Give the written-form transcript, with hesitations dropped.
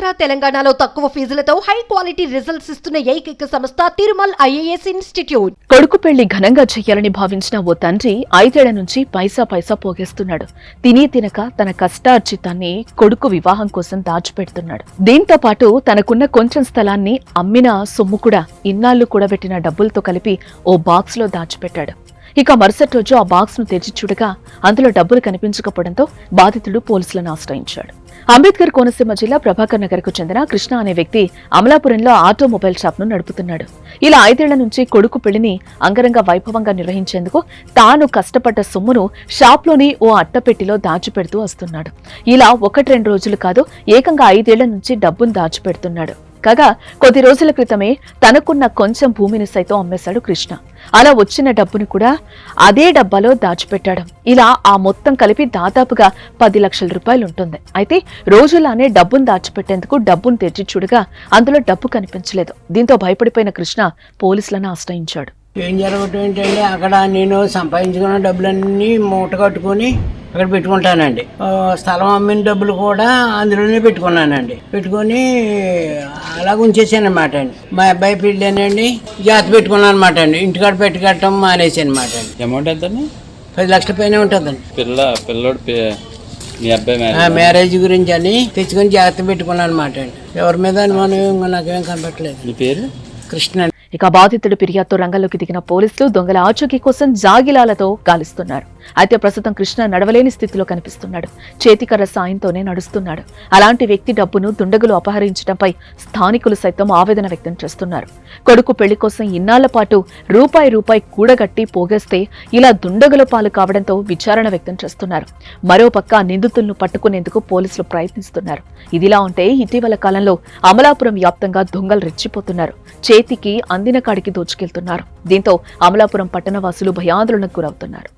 ఆంధ్ర తెలంగాణలో తక్కువ ఫీజులతో high quality results ఇస్తున్న ఏకైక సంస్థ తిరుమల్ ఐఏఎస్ ఇన్స్టిట్యూట్. కొడుకు పెళ్లి ఘనంగా చెయ్యాలని భావించిన ఓ తండ్రి 5 ఏళ్ల నుంచి పైసా పోగేస్తున్నాడు. తిని తినక తన కష్టార్జితాన్ని కొడుకు వివాహం కోసం దాచిపెడుతున్నాడు. దీంతో పాటు తనకున్న కొంచెం స్థలాన్ని అమ్మిన సొమ్ము కూడా ఇన్నాళ్లు కూడబెట్టిన డబ్బులతో కలిపి ఓ బాక్స్ లో దాచిపెట్టాడు. ఇక మరుసటి రోజు ఆ బాక్స్ ను తెరిచి చూడగా అందులో డబ్బులు కనిపించకపోవడంతో బాధితుడు పోలీసులను ఆశ్రయించాడు. అంబేద్కర్ కోనసీమ జిల్లా ప్రభాకర్ నగర్ కు చెందిన కృష్ణ అనే వ్యక్తి అమలాపురంలో ఆటోమొబైల్ షాప్ ను నడుపుతున్నాడు. ఇలా 5 ఏళ్ల నుంచి కొడుకు పెళ్లిని అంగరంగ వైభవంగా నిర్వహించేందుకు తాను కష్టపడ్డ సొమ్మును షాప్లోని ఓ అట్టపెట్టిలో దాచిపెడుతూ వస్తున్నాడు. ఇలా 1-2 రోజులు కాదు, ఏకంగా 5 ఏళ్ల నుంచి డబ్బును దాచిపెడుతున్నాడు. కాగా కొద్ది రోజుల క్రితమే తనకున్న కొంచెం భూమిని సైతం అమ్మేశాడు కృష్ణ. అలా వచ్చిన డబ్బును కూడా అదే డబ్బాలో దాచిపెట్టాడు. ఇలా ఆ మొత్తం కలిపి దాదాపుగా 10 లక్షల రూపాయలు ఉంటుంది. అయితే రోజులానే డబ్బును దాచిపెట్టేందుకు డబ్బును తెరిచి చూడగా అందులో డబ్బు కనిపించలేదు. దీంతో భయపడిపోయిన కృష్ణ పోలీసులను ఆశ్రయించాడు. ఏం జరగటం ఏంటంటే, అక్కడ నేను సంపాదించుకున్న డబ్బులన్నీ మూట కట్టుకుని అక్కడ పెట్టుకుంటానండి. స్థలం అమ్మిన డబ్బులు కూడా అందులోనే పెట్టుకొని అలా ఉంచేసాను అనమాట అండి. మా అబ్బాయి పెళ్ళానండి, జాతి పెట్టుకున్నాను అనమాట అండి. ఇంటికాడ పెట్టుకట్టడం మానేసి అనమాట అండి. అమౌంట్ ఎంత? 10 లక్షల పైన ఉంటుందండి. మ్యారేజ్ గురించి అని తెచ్చుకొని జాగ్రత్త పెట్టుకున్నాను అనమాట అండి. ఎవరి మీద అనుమానం నాకేం కనపట్లేదు. మీ పేరు? కృష్ణ. ఇక బాధితుడి ఫిర్యాదుతో రంగంలోకి దిగిన పోలీసులు దొంగల ఆచూకీ కోసం జాగిలాలతో గాలిస్తున్నారు. అయితే ప్రస్తుతం కృష్ణ నడవలేని స్థితిలో కనిపిస్తున్నాడు. చేతికర్ర సాయంతోనే నడుస్తున్నాడు. అలాంటి వ్యక్తి డబ్బును దుండగులు అపహరించడంపై స్థానికులు సైతం ఆవేదన వ్యక్తం చేస్తున్నారు. కొడుకు పెళ్లి కోసం ఇన్నాళ్ల పాటు రూపాయి కూడగట్టి పోగేస్తే ఇలా దుండగుల పాలు కావడంతో విచారణ వ్యక్తం చేస్తున్నారు. మరోపక్క నిందితులను పట్టుకునేందుకు పోలీసులు ప్రయత్నిస్తున్నారు. ఇదిలా ఉంటే ఇటీవల కాలంలో అమలాపురం వ్యాప్తంగా దొంగలు రెచ్చిపోతున్నారు. చేతికి అందిన కాడికి దోచుకెళ్తున్నారు. దీంతో అమలాపురం పట్టణవాసులు భయాందోళనకు గురవుతున్నారు.